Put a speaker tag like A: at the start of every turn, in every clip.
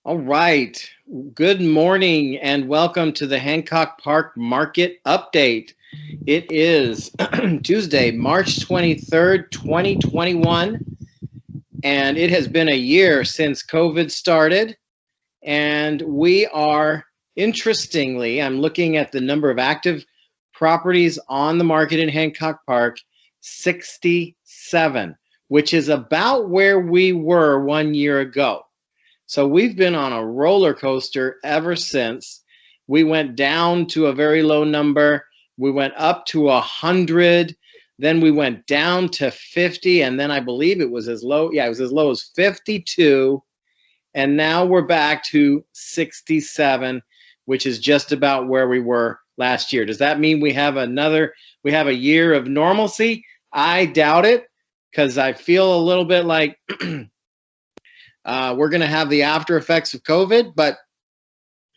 A: All right. Good morning and welcome to the Hancock Park Market Update. It is Tuesday, March 23rd, 2021, and it has been a year since COVID started. And we are, interestingly, I'm looking at the number of active properties on the market in Hancock Park, 67, which is about where we were 1 year ago. So we've been on a roller coaster ever since. We went down to a very low number. We went up to 100. Then we went down to 50. And then I believe it was as low. Yeah, it was as low as 52. And now we're back to 67, which is just about where we were last year. Does that mean we have a year of normalcy? I doubt it, because I feel a little bit like we're going to have the after effects of COVID, but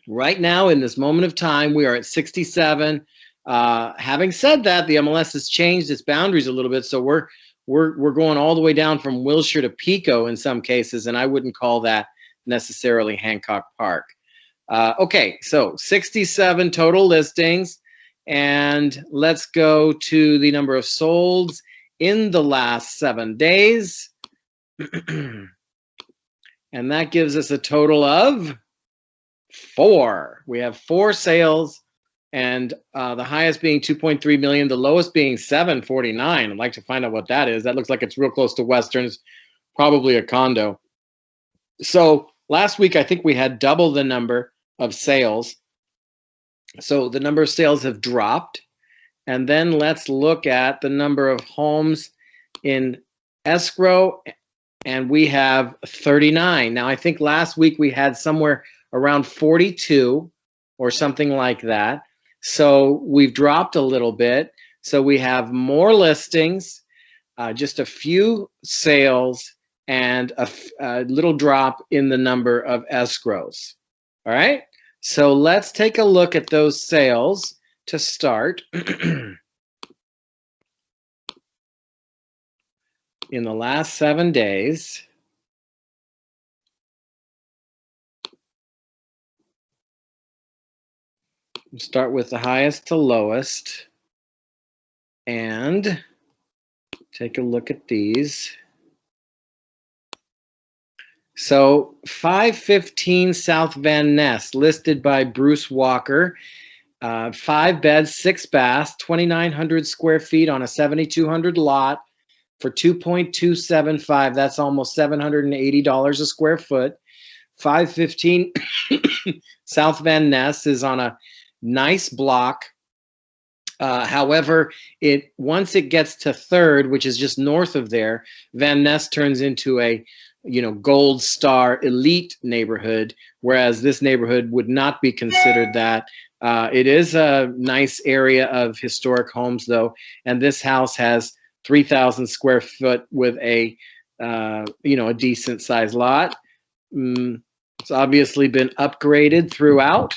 A: right now in this moment of time, we are at 67. Having said that, the MLS has changed its boundaries a little bit, so we're going all the way down from Wilshire to Pico in some cases, and I wouldn't call that necessarily Hancock Park. Okay, so 67 total listings, and let's go to the number of solds in the last 7 days. And that gives us a total of 4. We have 4 sales, and the highest being 2.3 million, the lowest being 749. I'd like to find out what that is. That looks like it's real close to Westerns, probably a condo. So last week, I think we had double the number of sales. So the number of sales have dropped. And then let's look at the number of homes in escrow, and we have 39. Now, I think last week we had somewhere around 42 or something like that. So we've dropped a little bit. So we have more listings, just a few sales, and a little drop in the number of escrows. All right. So let's take a look at those sales to start. In the last 7 days, start with the highest to lowest and take a look at these. So 515 South Van Ness, listed by Bruce Walker, 5 beds, 6 baths, 2,900 square feet on a 7,200 lot. For $2.275, that's almost $780 a square foot. 515 South Van Ness is on a nice block. However, once it gets to 3rd, which is just north of there, Van Ness turns into a gold star elite neighborhood, whereas this neighborhood would not be considered that. It is a nice area of historic homes, though, and this house has 3,000 square foot with a decent sized lot. It's obviously been upgraded throughout.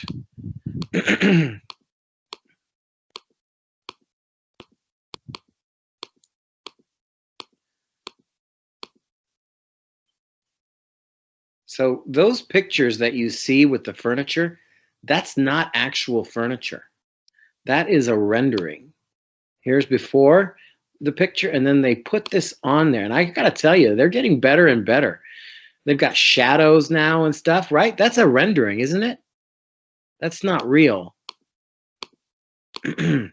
A: So those pictures that you see with the furniture, that's not actual furniture. That is a rendering. Here's before the picture, and then they put this on there, and I gotta tell you, they're getting better and better. They've got shadows now and stuff, right? That's a rendering, isn't it? That's not real. So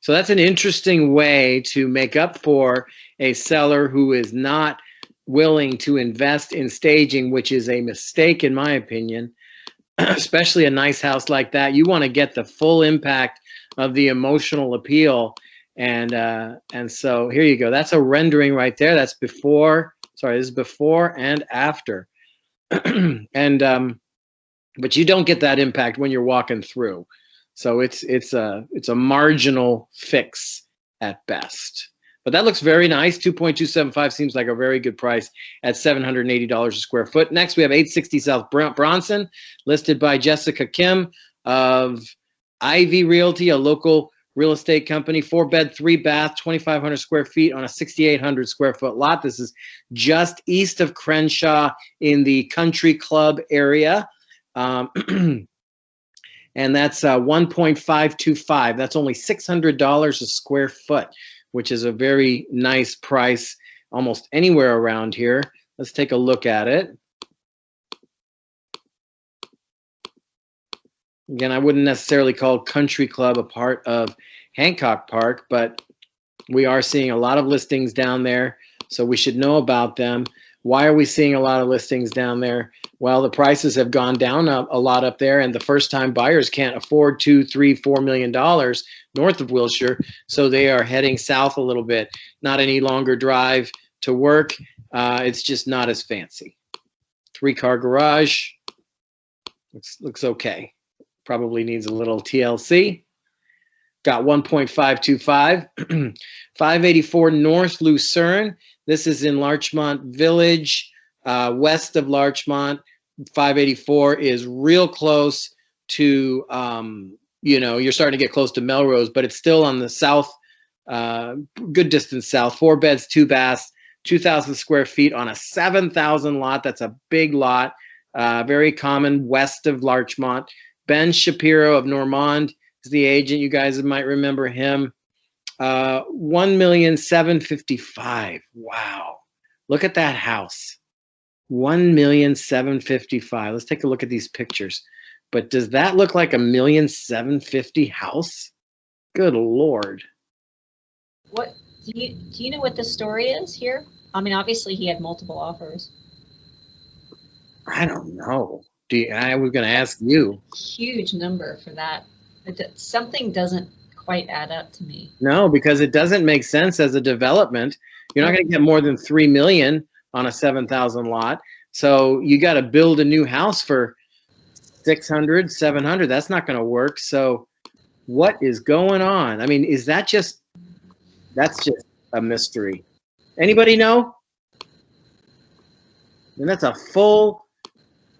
A: that's an interesting way to make up for a seller who is not willing to invest in staging, which is a mistake in my opinion. Especially a nice house like that, you want to get the full impact of the emotional appeal. And so here you go. That's a rendering right there. That's before. Sorry, this is before and after. But you don't get that impact when you're walking through. So it's a marginal fix at best. But that looks very nice. 2.275 seems like a very good price at $780 a square foot. Next, we have 860 South Bronson, listed by Jessica Kim of Ivy Realty, a local real estate company. 4 bed, 3 bath, 2,500 square feet on a 6,800 square foot lot. This is just east of Crenshaw in the Country Club area. And that's 1.525. That's only $600 a square foot, which is a very nice price almost anywhere around here. Let's take a look at it. Again, I wouldn't necessarily call Country Club a part of Hancock Park, but we are seeing a lot of listings down there, so we should know about them. Why are we seeing a lot of listings down there? Well, the prices have gone down a lot up there, and the first-time buyers can't afford $2, $3, $4 million north of Wilshire, so they are heading south a little bit. Not any longer drive to work. It's just not as fancy. 3-car garage. Looks okay. Probably needs a little TLC. Got 1.525. 584 North Lucerne. This is in Larchmont Village, west of Larchmont. 584 is real close to, you're starting to get close to Melrose, but it's still on the south, good distance south. 4 beds, 2 baths, 2,000 square feet on a 7,000 lot. That's a big lot. Very common west of Larchmont. Ben Shapiro of Normand is the agent. You guys might remember him. $1,755,000. Wow. Look at that house. $1,755,000. Let's take a look at these pictures. But does that look like $1,750,000 house? Good Lord.
B: What do you know what the story is here? I mean, obviously he had multiple offers.
A: I don't know. I was going to ask you.
B: Huge number for that. Something doesn't quite add up to me.
A: No, because it doesn't make sense as a development. You're not going to get more than $3 million on a 7,000 lot. So you got to build a new house for 600, 700. That's not going to work. So what is going on? I mean, that's just a mystery. Anybody know? And that's a full,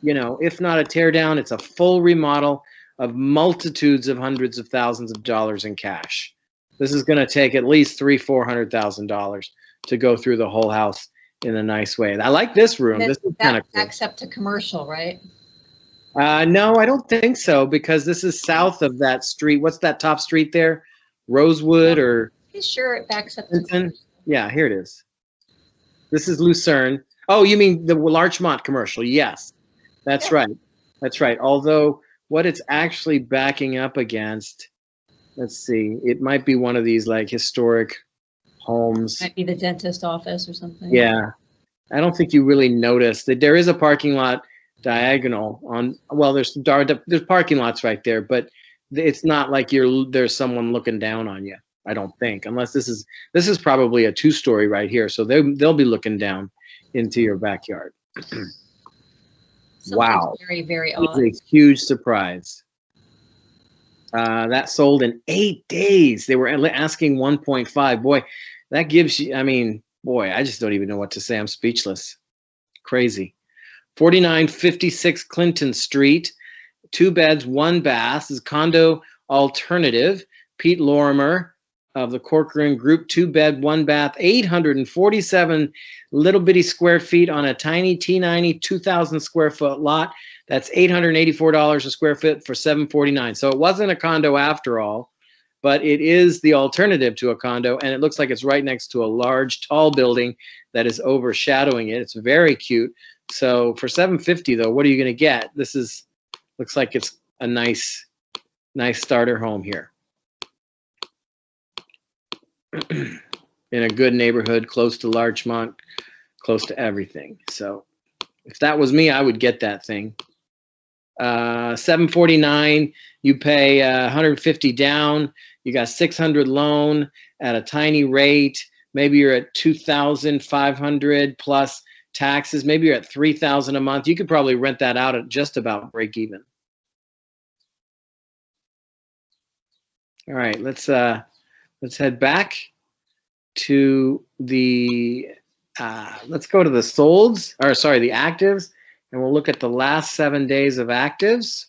A: if not a tear down, it's a full remodel of multitudes of hundreds of thousands of dollars in cash. This is going to take at least $300,000-$400,000 to go through the whole house in a nice way. I like this room. This is kind of cool.
B: Except to commercial, right?
A: No, I don't think so, because this is south of that street. What's that top street there? Rosewood or?
B: Pretty sure it backs up.
A: Yeah, here it is. This is Lucerne. Oh, you mean the Larchmont commercial? Yes, that's right. That's right. Although what it's actually backing up against, let's see, it might be one of these like historic homes.
B: Might be the dentist office or something.
A: Yeah, I don't think you really notice that there is a parking lot diagonal on. Well, there's parking lots right there, but it's not like there's someone looking down on you. I don't think, unless this is probably a 2-story right here, so they'll be looking down into your backyard. Wow.
B: Very, very odd.
A: It's a huge surprise. That sold in 8 days. They were asking 1.5. Boy, that gives you, I just don't even know what to say. I'm speechless. Crazy. 4956 Clinton Street. 2 beds, 1 bath. This is condo alternative. Pete Lorimer of the Corcoran Group, 2-bed, 1 bath, 847 little bitty square feet on a tiny T90 2,000 square foot lot. That's $884 a square foot for $749. So it wasn't a condo after all, but it is the alternative to a condo, and it looks like it's right next to a large, tall building that is overshadowing it. It's very cute. So for $750 though, what are you going to get? Looks like it's a nice starter home here. In a good neighborhood, close to Larchmont, close to everything. So if that was me, I would get that thing. $749, you pay $150 down. You got $600 loan at a tiny rate. Maybe you're at $2,500 plus taxes. Maybe you're at $3,000 a month. You could probably rent that out at just about break even. All right, let's head back to the, let's go to the solds, or sorry, the actives, and we'll look at the last 7 days of actives.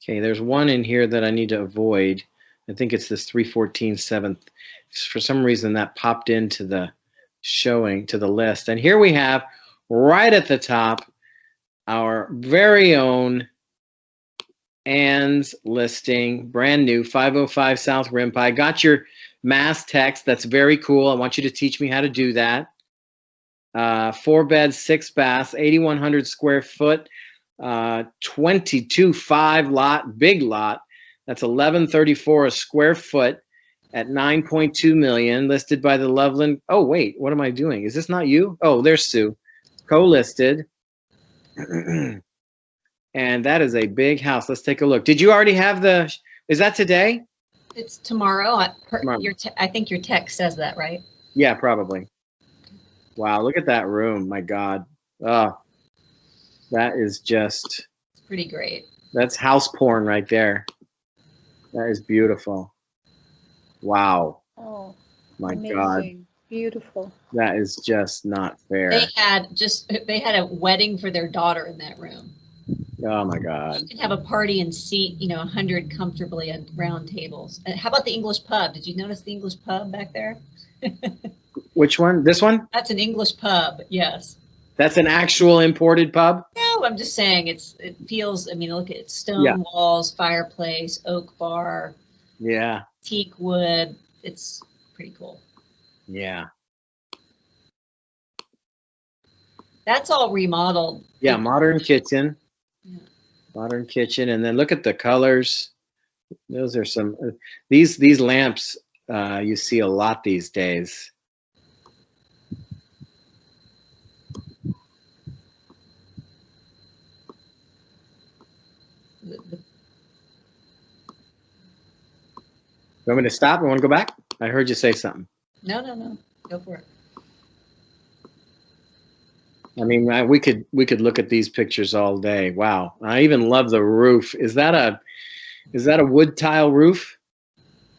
A: Okay, there's one in here that I need to avoid. I think it's this 314 7th. For some reason, that popped into the showing, to the list. And here we have, right at the top, our very own Ann's listing, brand new, 505 South Rimpa. I got your mass text. That's very cool. I want you to teach me how to do that. 4 beds, 6 baths, 8,100 square foot, 22.5 lot, big lot. That's 1134 a square foot at 9.2 million, listed by the Loveland. Oh wait, what am I doing? Is this not you? Oh, there's Sue, co-listed. And that is a big house. Let's take a look. Did you already have the? Is that today?
B: It's tomorrow.
A: Tomorrow.
B: I think your text says that, right?
A: Yeah, probably. Wow, look at that room. My God. Oh, that is just.
B: It's pretty great.
A: That's house porn right there. That is beautiful. Wow.
C: Oh,
A: my
C: amazing.
A: God.
C: Beautiful.
A: That is just not fair.
B: They had a wedding for their daughter in that room.
A: Oh my God.
B: You could have a party and seat, 100 comfortably at round tables. And how about the English pub? Did you notice the English pub back there?
A: Which one? This one?
B: That's an English pub, yes.
A: That's an actual imported pub?
B: No, I'm just saying it feels, look at it, stone walls, fireplace, oak bar.
A: Yeah.
B: Teak wood. It's pretty cool.
A: Yeah.
B: That's all remodeled.
A: Yeah, modern kitchen.
B: Yeah.
A: Modern kitchen. And then look at the colors. Those are some, these lamps you see a lot these days. You want me to stop? I want to go back? I heard you say something.
B: No. Go for it.
A: I mean, we could look at these pictures all day. Wow. I even love the roof. Is that a wood tile roof?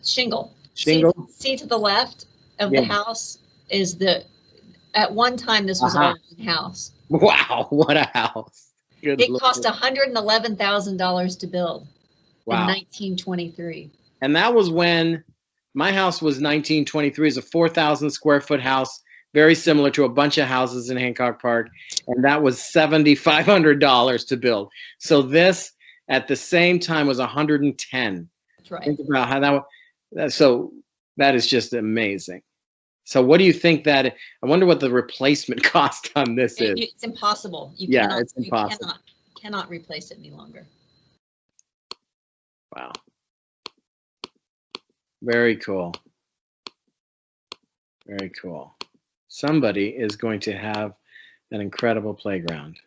B: Shingle.
A: Shingle?
B: See to the left of the house is at one time this was our own house.
A: Wow, what a house. Good
B: It
A: Lord.
B: cost $111,000 to build in 1923.
A: And that was when my house was 1923. It's a 4,000 square foot house, very similar to a bunch of houses in Hancock Park. And that was $7,500 to build. So this at the same time was 110.
B: That's right.
A: Think about how so that is just amazing. So what do you think I wonder what the replacement cost on this is.
B: It's impossible.
A: It's impossible.
B: You cannot replace it any longer.
A: Wow. Very cool. Very cool. Somebody is going to have an incredible playground.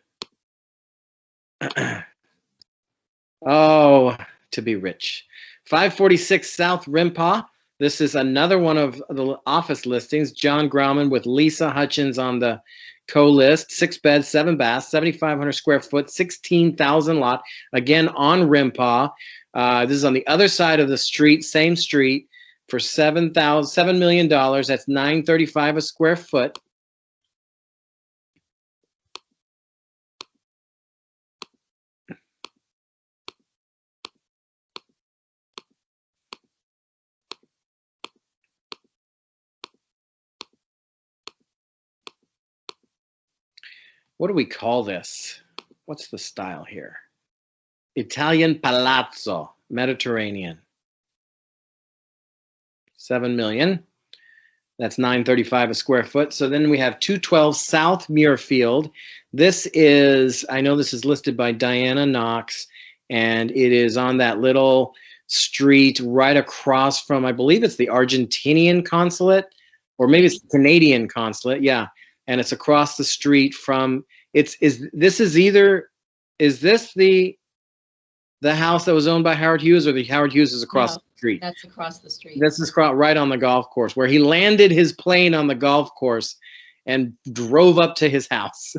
A: Oh, to be rich. 546 South Rimpa. This is another one of the office listings. John Grauman with Lisa Hutchins on the co-list. 6 beds, 7 baths, 7,500 square foot, 16,000 lot. Again, on Rimpa. This is on the other side of the street, same street, for $7 million. That's $935 a square foot. What do we call this? What's the style here? Italian palazzo, Mediterranean. 7 million. That's $935 a square foot. So then we have 212 South Muirfield. This is, I know this is listed by Diana Knox, and it is on that little street right across from, I believe it's the Argentinian consulate, or maybe it's the Canadian consulate. Yeah. And it's across the street from, is this the house that was owned by Howard Hughes, or the Howard Hughes is across the street?
B: That's across the street.
A: This is right on the golf course, where he landed his plane on the golf course and drove up to his house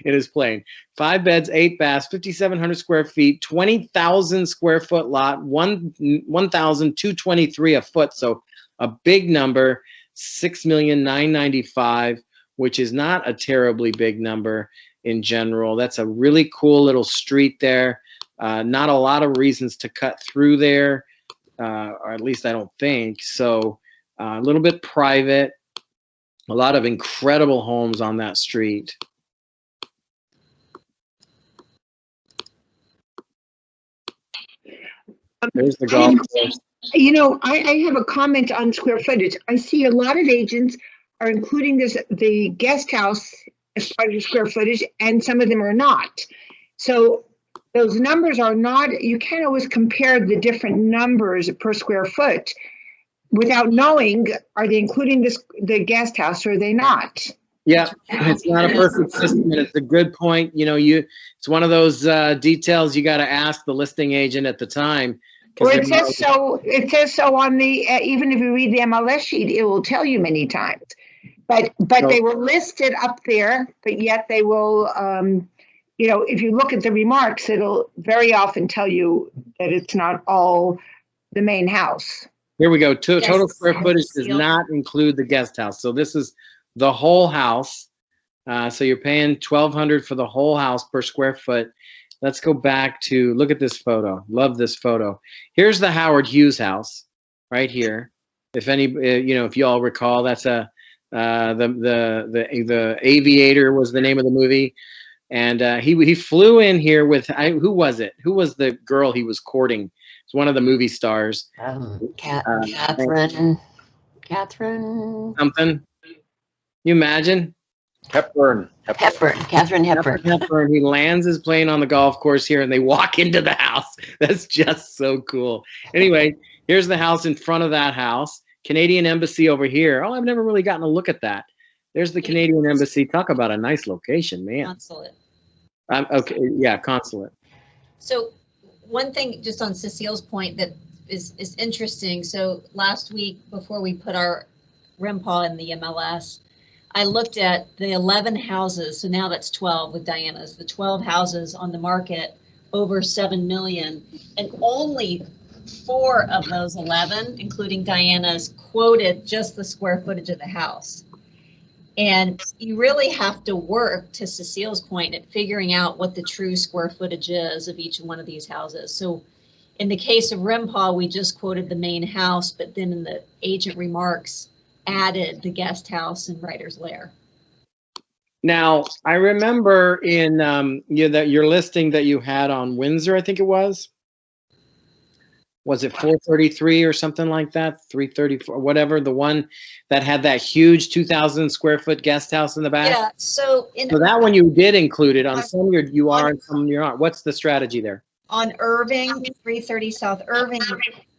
A: in his plane. 5 beds, 8 baths, 5,700 square feet, 20,000 square foot lot, 1,223 a foot. So a big number, 6,995,000. Which is not a terribly big number in general. That's a really cool little street there. Not a lot of reasons to cut through there. or at least I don't think. So a little bit private, a lot of incredible homes on that street. There's the golf course.
C: You know, I have a comment on square footage. I see a lot of agents are including the guest house as part of the square footage, and some of them are not. So those numbers are not, you can't always compare the different numbers per square foot without knowing, are they including the guest house or are they not?
A: Yeah, it's not a perfect system, and it's a good point. You know, it's one of those details you got to ask the listing agent at the time.
C: Well, it says so. It says so on the even if you read the MLS sheet, it will tell you many times. But they were listed up there, but yet they will. You know, if you look at the remarks, it'll very often tell you that it's not all the main house.
A: Here we go. Total square footage does not include the guest house. So this is the whole house. So you're paying $1,200 for the whole house per square foot. Let's go back to look at this photo. Love this photo. Here's the Howard Hughes house right here. If any, you know, if you all recall, that's the Aviator was the name of the movie, and he flew in here with who was it? Who was the girl he was courting? It's one of the movie stars.
D: Catherine
A: something. You imagine?
D: Catherine Hepburn.
A: He lands his plane on the golf course here, and they walk into the house. That's just so cool. Anyway, here's the house in front of that house. Canadian Embassy over here. Oh, I've never really gotten a look at that. There's the Canadian Embassy. Talk about a nice location, man.
B: Consulate.
A: Okay, yeah, consulate.
B: So one thing just on Cecile's point that is interesting. So last week, before we put our RIMPAW in the MLS, I looked at the 11 houses, so now that's 12 with Diana's, the 12 houses on the market over 7 million, and only 4 of those 11, including Diana's, quoted just the square footage of the house. And you really have to work, to Cecile's point, at figuring out what the true square footage is of each one of these houses. So in the case of RIMPAW, we just quoted the main house, but then in the agent remarks, added the guest house and writer's lair.
A: Now, I remember in your listing that you had on Windsor, I think it was it 433 or something like that, 334, whatever, the one that had that huge 2,000 square foot guest house in the back?
B: Yeah, so
A: that one you did include it. On some you are and some you're not. What's the strategy there?
B: On Irving, 330 South Irving,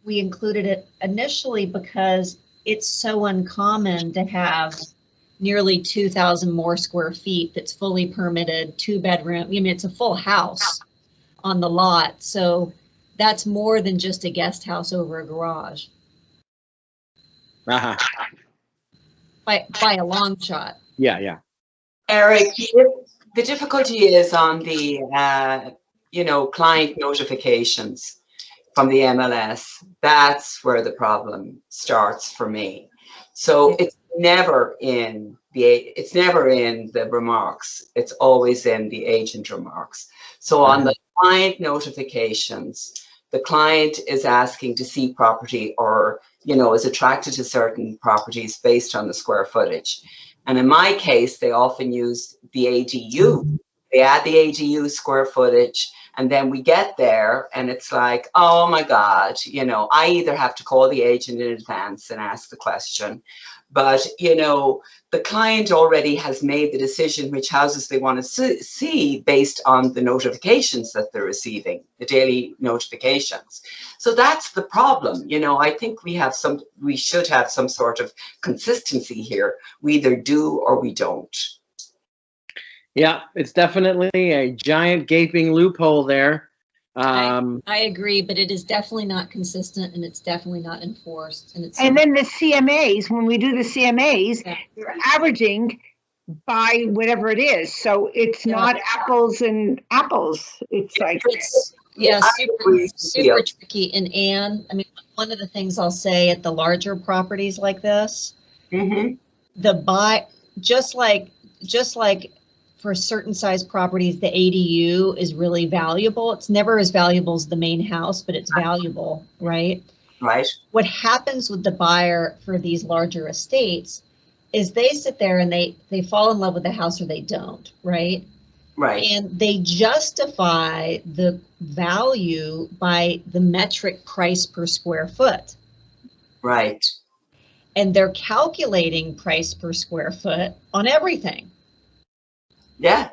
B: we included it initially because it's so uncommon to have nearly 2,000 more square feet that's fully permitted, 2-bedroom. I mean, it's a full house on the lot. So that's more than just a guest house over a garage.
A: Uh-huh.
B: By a long shot.
A: Yeah, yeah.
D: Erik, the difficulty is on the, client notifications from the MLS. That's where the problem starts for me. So it's never in the remarks. It's always in the agent remarks. So on the client notifications, the client is asking to see property or, is attracted to certain properties based on the square footage. And in my case, they often use the ADU. They add the ADU square footage, and then we get there and it's like, oh my God, I either have to call the agent in advance and ask the question, but, the client already has made the decision which houses they want to see based on the notifications that they're receiving, the daily notifications. So that's the problem. I think we should have some sort of consistency here. We either do or we don't.
A: Yeah, it's definitely a giant gaping loophole there.
B: I agree, but it is definitely not consistent and it's definitely not enforced.
C: And then the CMAs, when we do the CMAs, you're averaging by whatever it is. So it's not apples and apples. It's like
B: super tricky. And Anne, I mean, one of the things I'll say at the larger properties like this, just like for certain size properties, the ADU is really valuable. It's never as valuable as the main house, but it's valuable, right?
D: Right.
B: What happens with the buyer for these larger estates is they sit there and they fall in love with the house or they don't, right?
D: Right.
B: And they justify the value by the metric price per square foot.
D: Right.
B: And they're calculating price per square foot on everything.
D: Yeah.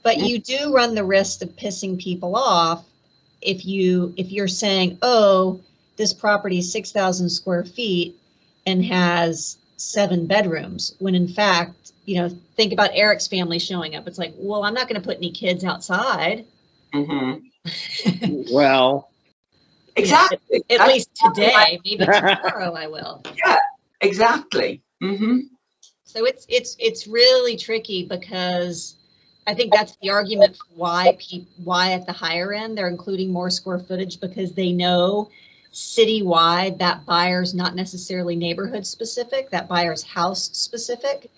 B: But you do run the risk of pissing people off if you're saying, oh, this property is 6,000 square feet and has 7 bedrooms, when in fact, think about Erik's family showing up. It's like, well, I'm not going to put any kids outside.
D: Mm-hmm.
A: Well,
D: exactly.
B: At least today, maybe tomorrow I will.
D: Yeah, exactly. Mm-hmm.
B: So it's really tricky, because I think that's the argument for why at the higher end they're including more square footage, because they know citywide that buyer's not necessarily neighborhood specific, that buyer's house specific.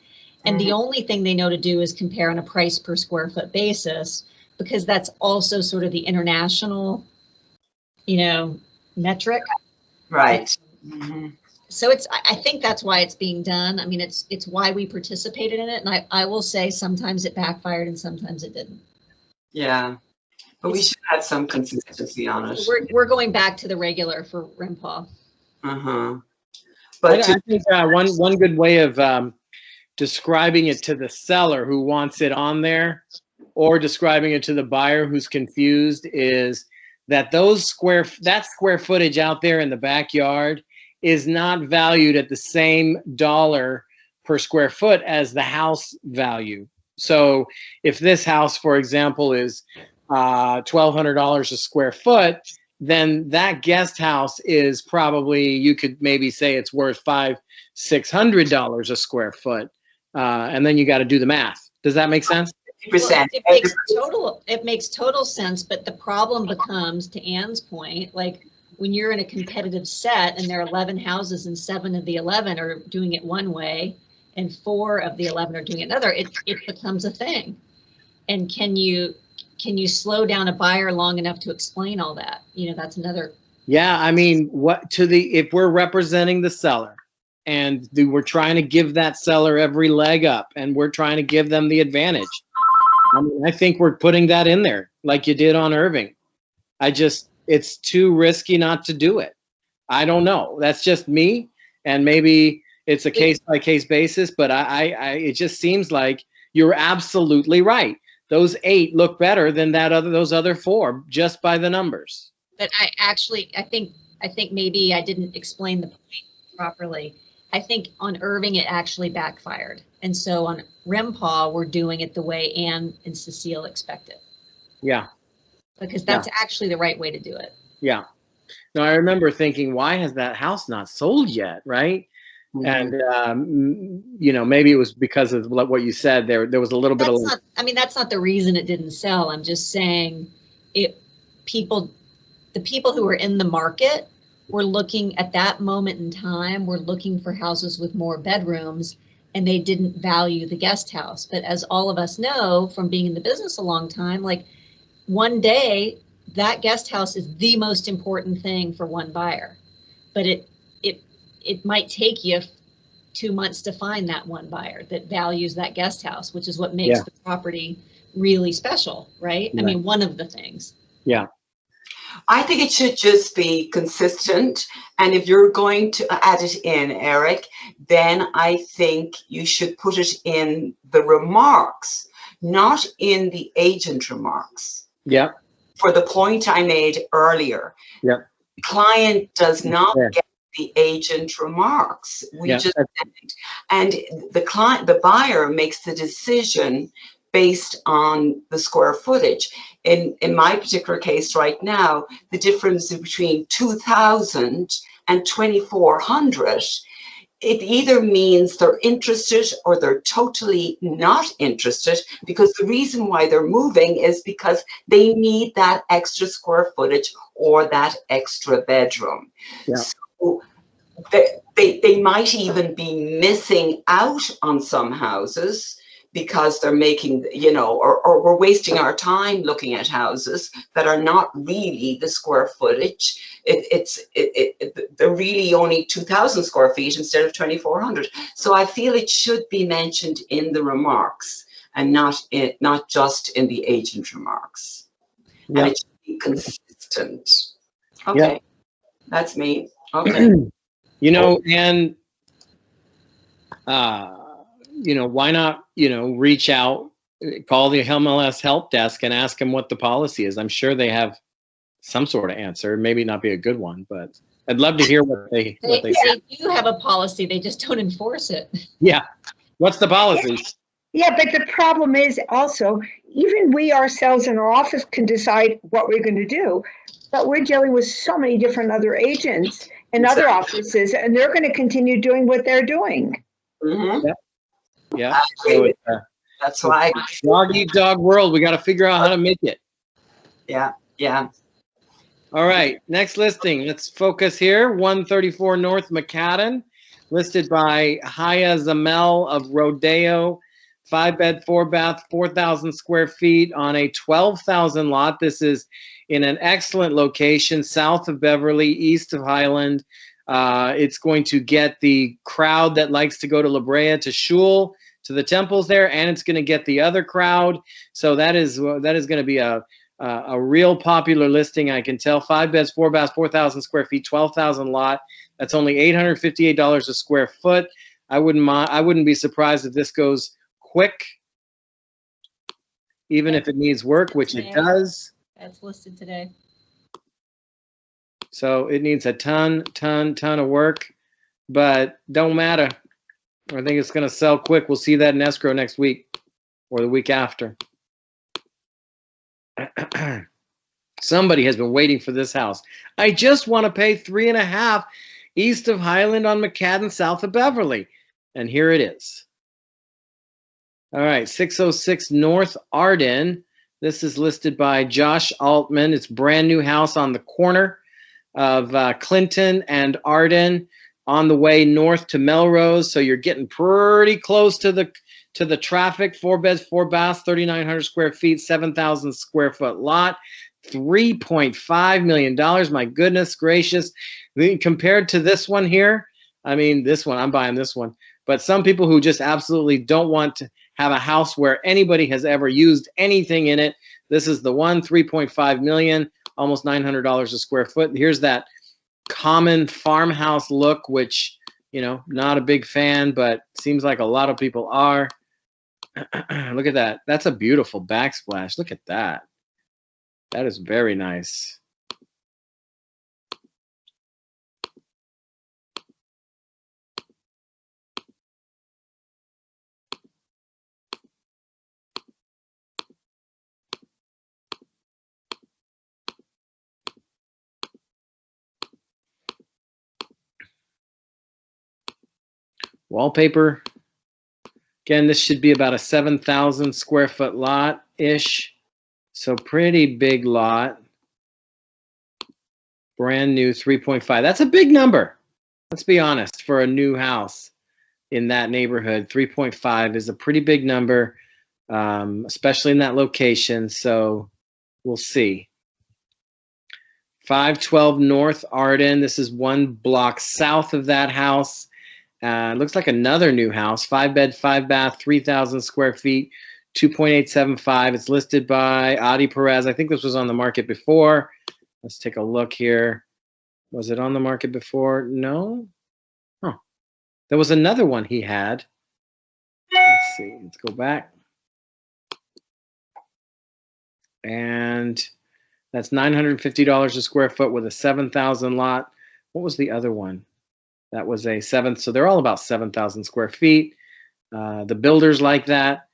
B: And the only thing they know to do is compare on a price per square foot basis, because that's also sort of the international, metric.
D: Right. Mm-hmm.
B: So I think that's why it's being done. I mean, it's why we participated in it. And I will say sometimes it backfired and sometimes it didn't.
D: Yeah. But we should have some consistency on it.
B: We're going back to the regular for RIMPAW.
D: Uh-huh. But
A: I think one good way of describing it to the seller who wants it on there, or describing it to the buyer who's confused, is that that square footage out there in the backyard is not valued at the same dollar per square foot as the house value. So if this house, for example, is $1,200 a square foot, then that guest house is probably, you could maybe say it's worth $500-600 a square foot. And then you got to do the math. Does that make sense?
D: 50%.
B: Well, it makes total sense, but the problem becomes, to Ann's point, like when you're in a competitive set and there are 11 houses and 7 of the 11 are doing it one way and 4 of the 11 are doing it another, it becomes a thing. And can you slow down a buyer long enough to explain all that? That's another.
A: Yeah, I mean, if we're representing the seller and we're trying to give that seller every leg up and we're trying to give them the advantage, I mean, I think we're putting that in there like you did on Irving. It's too risky not to do it. I don't know. That's just me. And maybe it's a case by case basis, but it just seems like you're absolutely right. Those 8 look better than those other 4 just by the numbers.
B: But I think maybe I didn't explain the point properly. I think on Irving it actually backfired, and so on RIMPAW we're doing it the way Ann and Cecile expected.
A: Yeah.
B: Because that's actually the right way to do it.
A: Yeah. No, I remember thinking, why has that house not sold yet, right? Mm-hmm. And maybe it was because of what you said. There was a little bit of.
B: That's not the reason it didn't sell. I'm just saying, the people who were in the market were looking at that moment in time. Were looking for houses with more bedrooms, and they didn't value the guest house. But as all of us know from being in the business a long time, like one day that guest house is the most important thing for one buyer, but it might take you 2 months to find that one buyer that values that guest house, which is what makes the property really special, right? I mean, one of the things.
A: Yeah.
D: I think it should just be consistent. And if you're going to add it in, Erik, then I think you should put it in the remarks, not in the agent remarks.
A: Yeah.
D: For the point I made earlier.
A: Yeah.
D: The client does not get the agent remarks. We just didn't. And the buyer makes the decision based on the square footage. In my particular case right now, the difference between 2,000 and 2,400, it either means they're interested or they're totally not interested, because the reason why they're moving is because they need that extra square footage or that extra bedroom. Yeah. So they might even be missing out on some houses because they're making, you know, or we're wasting our time looking at houses that are not really the square footage. They're really only 2,000 square feet instead of 2,400. So I feel it should be mentioned in the remarks and not just in the agent remarks.
A: Yeah.
D: And it should be consistent. Okay,
A: Yeah.
D: that's me. Okay.
A: You know, and you know, why not, you know, reach out, call the MLS help desk and ask them what the policy is. I'm sure they have some sort of answer. Maybe not be a good one, but I'd love to hear what they say.
B: They do have a policy, they just don't enforce it.
A: Yeah. What's the policy?
C: Yeah, but the problem is also, even we ourselves in our office can decide what we're going to do, but we're dealing with so many different other agents and other offices, and they're going to continue doing what they're doing.
D: Mm-hmm.
A: Yeah. So
D: that's why.
A: Dog eat dog world. We got to figure out how to make it.
D: Yeah. Yeah.
A: All right. Next listing. Let's focus here. 134 North McCadden, listed by Haya Zamel of Rodeo. 5-bed, 4-bath, 4,000 square feet on a 12,000 lot. This is in an excellent location, south of Beverly, east of Highland. It's going to get the crowd that likes to go to La Brea, to Shul, to the temples there, and it's going to get the other crowd. So that is going to be a real popular listing, I can tell. 5 beds, 4 baths, 4,000 square feet, 12,000 lot. That's only $858 a square foot. I wouldn't be surprised if this goes quick, even if it needs work, which it does.
B: That's listed today.
A: So it needs a ton of work, but don't matter. I think it's going to sell quick. We'll see that in escrow next week or the week after. Somebody has been waiting for this house. I just want to pay $3.5 east of Highland on McCadden, south of Beverly. And here it is. All right, 606 North Arden. This is listed by Josh Altman. It's brand new house on the corner of Clinton and Arden, on the way north to Melrose. So you're getting pretty close to the traffic. 4 beds, 4 baths, 3,900 square feet, 7,000 square foot lot. $3.5 million. My goodness gracious. Compared to this one here, I mean, this one, I'm buying this one. But some people who just absolutely don't want to have a house where anybody has ever used anything in it, this is the one. 3.5 million, almost $900 a square foot. Here's that common farmhouse look, which, you know, not a big fan, but seems like a lot of people are. Look at that. That's a beautiful backsplash. Look at that. That is very nice. Wallpaper. Again, this should be about a 7,000 square foot lot-ish. So pretty big lot. Brand new 3.5. That's a big number. Let's be honest, for a new house in that neighborhood, 3.5 is a pretty big number, especially in that location. So we'll see. 512 North Arden. This is one block south of that house. Looks like another new house. 5 bed, 5 bath, 3,000 square feet, 2.875. It's listed by Adi Perez. I think this was on the market before. Let's take a look here. Was it on the market before? No. Oh, there was another one he had. Let's see. Let's go back. And that's $950 a square foot with a 7,000 lot. What was the other one? That was a 7th. So they're all about 7,000 square feet. The builders like that.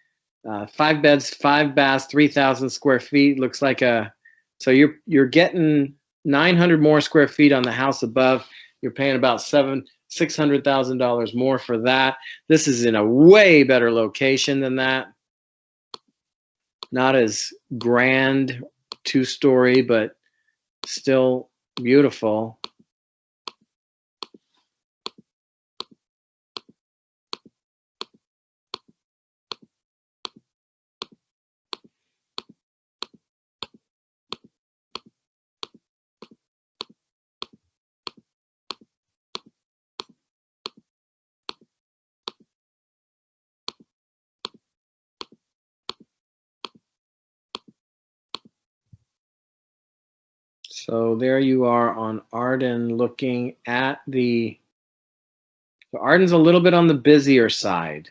A: 5 beds, 5 baths, 3,000 square feet. Looks like a. So you're getting 900 more square feet on the house above. You're paying about $600,000 more for that. This is in a way better location than that. Not as grand, 2-story, but still beautiful. So there you are on Arden looking at the, so Arden's a little bit on the busier side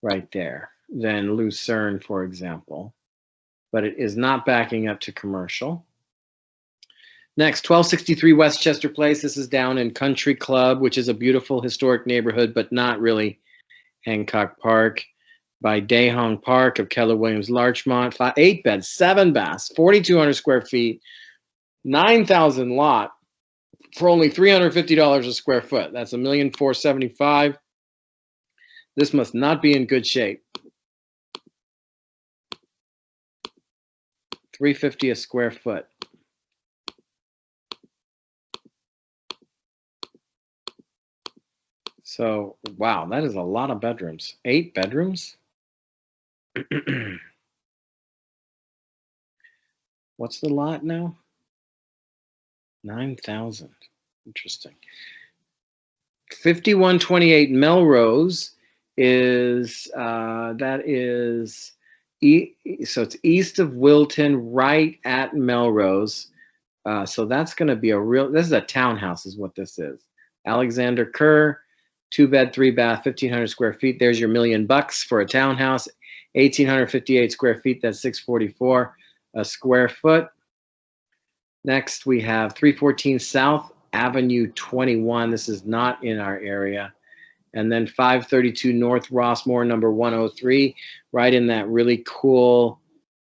A: right there than Lucerne, for example, but it is not backing up to commercial. Next, 1263 Westchester Place. This is down in Country Club, which is a beautiful historic neighborhood, but not really Hancock Park. By Dahong Park of Keller Williams Larchmont. 8 beds, 7 baths, 4,200 square feet, 9,000 lot for only $350 a square foot. That's $1,475,000. This must not be in good shape. $350 a square foot. So, wow, that is a lot of bedrooms. 8 bedrooms? What's the lot now? 9,000. Interesting. 5128 Melrose is that is so it's east of Wilton, right at Melrose. So that's going to be a real. This is a townhouse, is what this is. Alexander Kerr, 2-bed, 3-bath, 1,500 square feet. There's your $1,000,000 for a townhouse. 1,858 square feet. That's $644 a square foot. Next, we have 314 South Avenue 21. This is not in our area. And then 532 North Rossmore, number 103, right in that really cool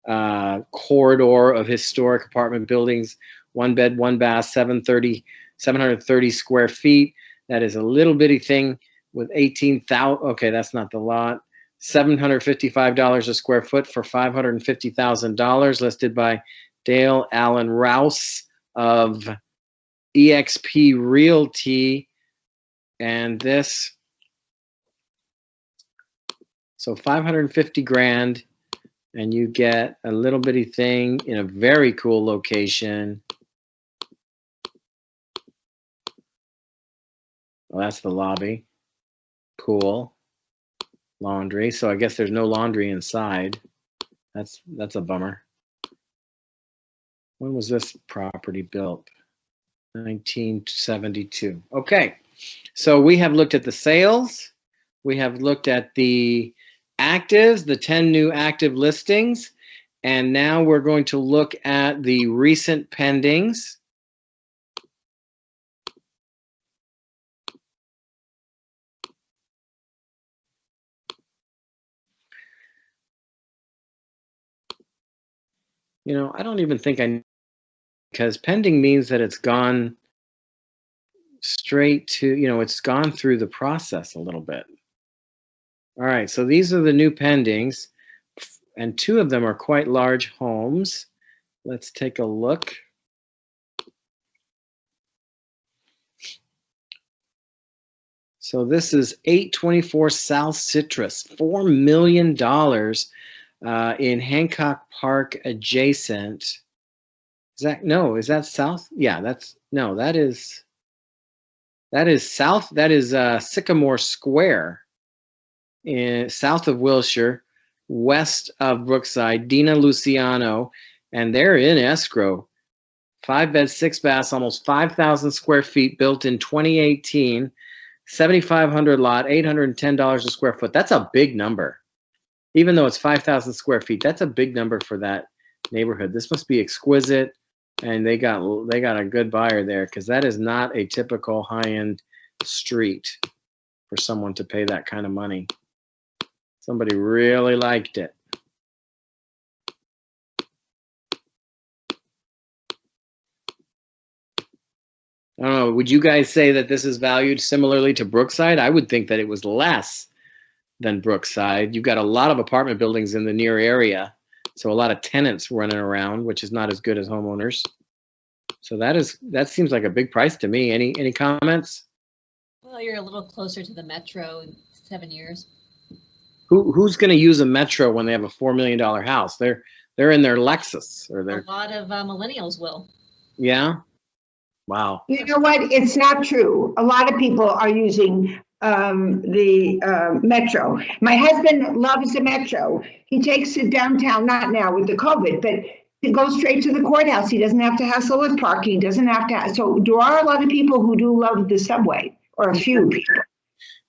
A: corridor of historic apartment buildings. 1 bed, 1 bath, 730 square feet. That is a little bitty thing with 18,000. Okay, that's not the lot. $755 a square foot for $550,000, listed by Dale Allen Rouse of EXP Realty. And this, so 550 grand, and you get a little bitty thing in a very cool location. Well, that's the lobby. Cool. Laundry. So I guess there's no laundry inside. That's a bummer. When was this property built? 1972. Okay. So we have looked at the sales. We have looked at the actives, the 10 new active listings. And now we're going to look at the recent pendings. You know, I don't even think because pending means that it's gone straight to, you know, it's gone through the process a little bit. All right, so these are the new pendings, and 2 of them are quite large homes. Let's take a look. So this is 824 South Citrus, $4 million. In Hancock Park adjacent. Is that south? Yeah, that is south. That is Sycamore Square in south of Wilshire, west of Brookside. Dina Luciano, and they're in escrow. 5 beds, 6 baths, almost 5,000 square feet, built in 2018. 7,500 lot, $810 a square foot. That's a big number. Even though it's 5,000 square feet, that's a big number for that neighborhood. This must be exquisite, and they got a good buyer there, because that is not a typical high-end street for someone to pay that kind of money. Somebody really liked it. I don't know, would you guys say that this is valued similarly to Brookside? I would think that it was less than Brookside. You've got a lot of apartment buildings in the near area, so a lot of tenants running around, which is not as good as homeowners. So that seems like a big price to me. Any comments?
B: Well, you're a little closer to the metro in 7 years.
A: Who's going to use a metro when they have a $4 million house? They're in their Lexus or their.
B: A lot of millennials will.
A: Yeah. Wow.
C: You know what? It's not true. A lot of people are using the metro. My husband loves the metro. He takes it downtown, not now with the COVID, but He goes straight to the courthouse. He doesn't have to hassle with parking, doesn't have to, so there are a lot of people who do love the subway, or a few people.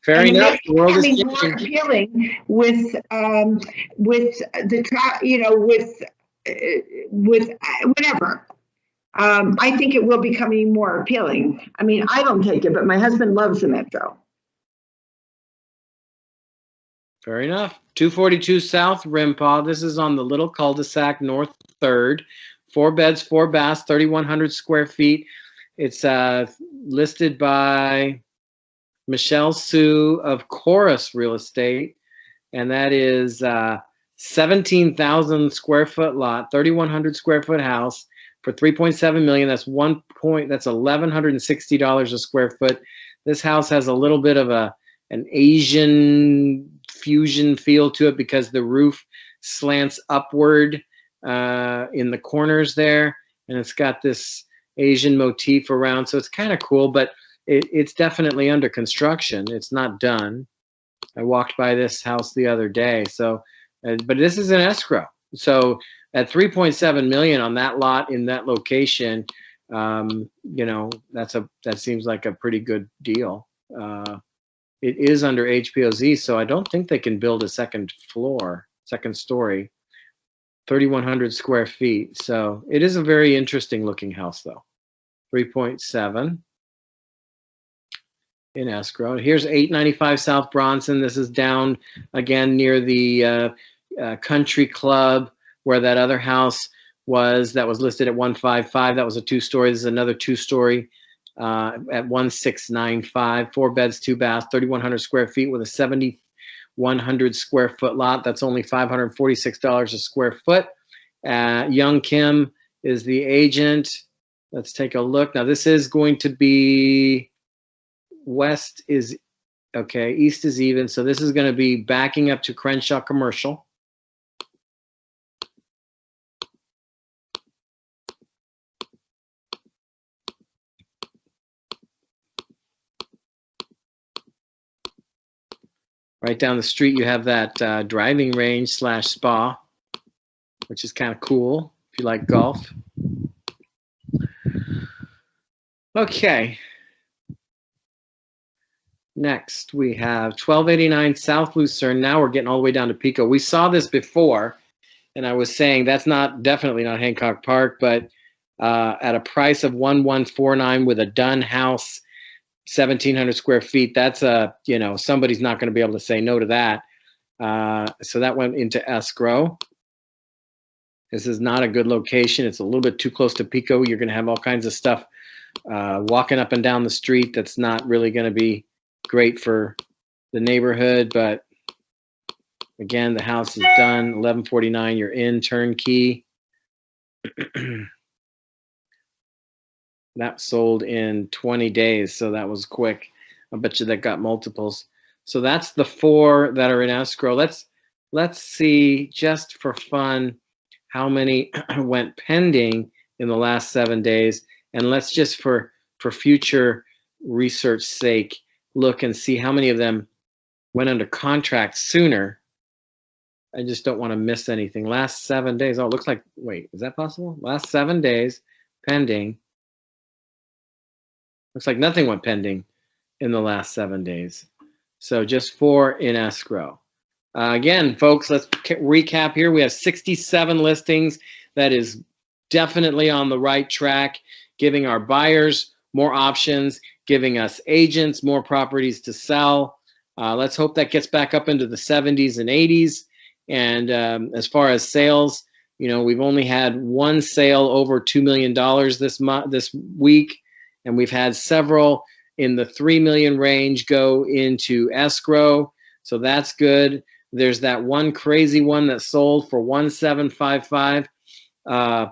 A: Fair
C: And
A: enough. The world is
C: becoming more
A: changing.
C: appealing with whatever. I think it will becoming more appealing. I mean, I don't take it, but my husband loves the Metro.
A: Fair enough. 242 South Rimpaw. This is on the little cul-de-sac, North 3rd. 4 beds, 4 baths, 3,100 square feet. It's listed by Michelle Sue of Chorus Real Estate, and that is 17,000 square foot lot, 3,100 square foot house for 3.7 million. That's $1,160 a square foot. This house has a little bit of an Asian fusion feel to it because the roof slants upward in the corners there, and it's got this Asian motif around, so it's kind of cool, but it's definitely under construction. It's not done. I walked by this house the other day, so but this is an escrow. So at 3.7 million on that lot in that location, you know, that seems like a pretty good deal. It is under HPOZ, so I don't think they can build a second story, 3,100 square feet. So it is a very interesting looking house though. 3.7 in escrow. Here's 895 South Bronson. This is down again near the country club where that other house was that was listed at 155. That was a 2-story. This is another 2-story at 1695. 4 beds, 2 baths, 3,100 square feet with a 7,100 square foot lot. That's only $546 a square foot. Young Kim is the agent. Let's take a look. Now this is going to be west is okay, east is even. So this is going to be backing up to Crenshaw Commercial. Right down the street, you have that driving range / spa, which is kind of cool if you like golf. Okay. Next, we have 1289 South Lucerne. Now we're getting all the way down to Pico. We saw this before, and I was saying that's definitely not Hancock Park, but at a price of 1,149 with a done house, 1,700 square feet. That's somebody's not going to be able to say no to that. So that went into escrow. This is not a good location. It's a little bit too close to Pico. You're going to have all kinds of stuff walking up and down the street. That's not really going to be great for the neighborhood. But again, the house is done. 1149. You're in turnkey. That sold in 20 days, so that was quick. I bet you that got multiples. So that's the 4 that are in escrow. Let's see, just for fun, how many went pending in the last 7 days, and let's just for future research sake look and see how many of them went under contract sooner. I just don't want to miss anything. Last 7 days. Oh, it looks like, wait, is that possible? Last 7 days pending. Looks like nothing went pending in the last 7 days. So just 4 in escrow. Again, folks, let's recap here. We have 67 listings. That is definitely on the right track, giving our buyers more options, giving us agents more properties to sell. Let's hope that gets back up into the 70s and 80s. And as far as sales, you know, we've only had 1 sale over $2 million this week. And we've had several in the 3 million range go into escrow. So that's good. There's that one crazy one that sold for 1,755.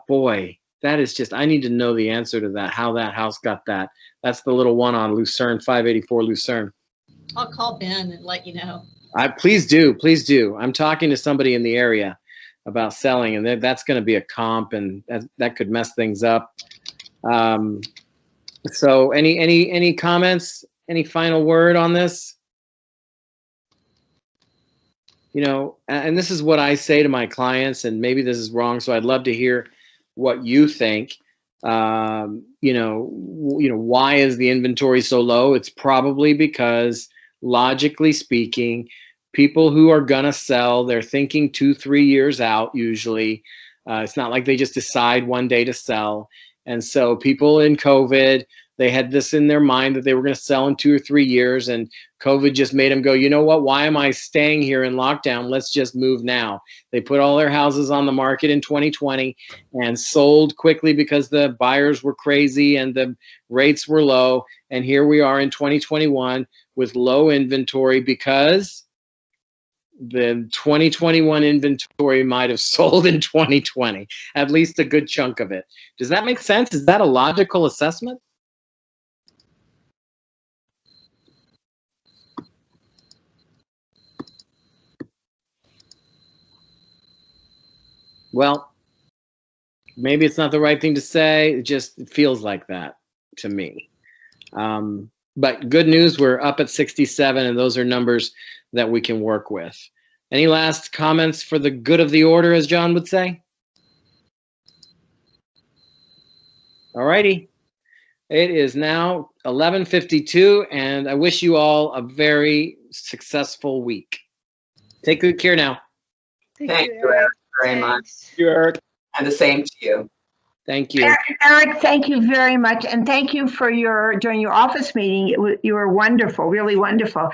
A: Boy, that is just, I need to know the answer to that, how that house got that. That's the little one on Lucerne, 584 Lucerne.
B: I'll call Ben and let you know.
A: Please do, please do. I'm talking to somebody in the area about selling, and that's going to be a comp, and that could mess things up. So any comments, any final word on this? You know, and this is what I say to my clients, and maybe this is wrong, so I'd love to hear what you think. Why is the inventory so low? It's probably because, logically speaking, people who are gonna sell, they're thinking 2-3 years out usually. It's not like they just decide one day to sell. And so people in COVID, they had this in their mind that they were going to sell in 2 or 3 years, and COVID just made them go, you know what, why am I staying here in lockdown? Let's just move now. They put all their houses on the market in 2020 and sold quickly because the buyers were crazy and the rates were low. And here we are in 2021 with low inventory because the 2021 inventory might have sold in 2020, at least a good chunk of it. Does that make sense? Is that a logical assessment? Well, maybe it's not the right thing to say. It just feels like that to me. But good news, we're up at 67, and those are numbers that we can work with. Any last comments for the good of the order, as John would say? All righty. It is now 11:52, and I wish you all a very successful week. Take good care now.
D: Thank you, Erik, very much.
A: Erik.
D: And the same to you.
A: Thank you.
C: Erik, thank you very much. And thank you for during your office meeting. You were wonderful, really wonderful.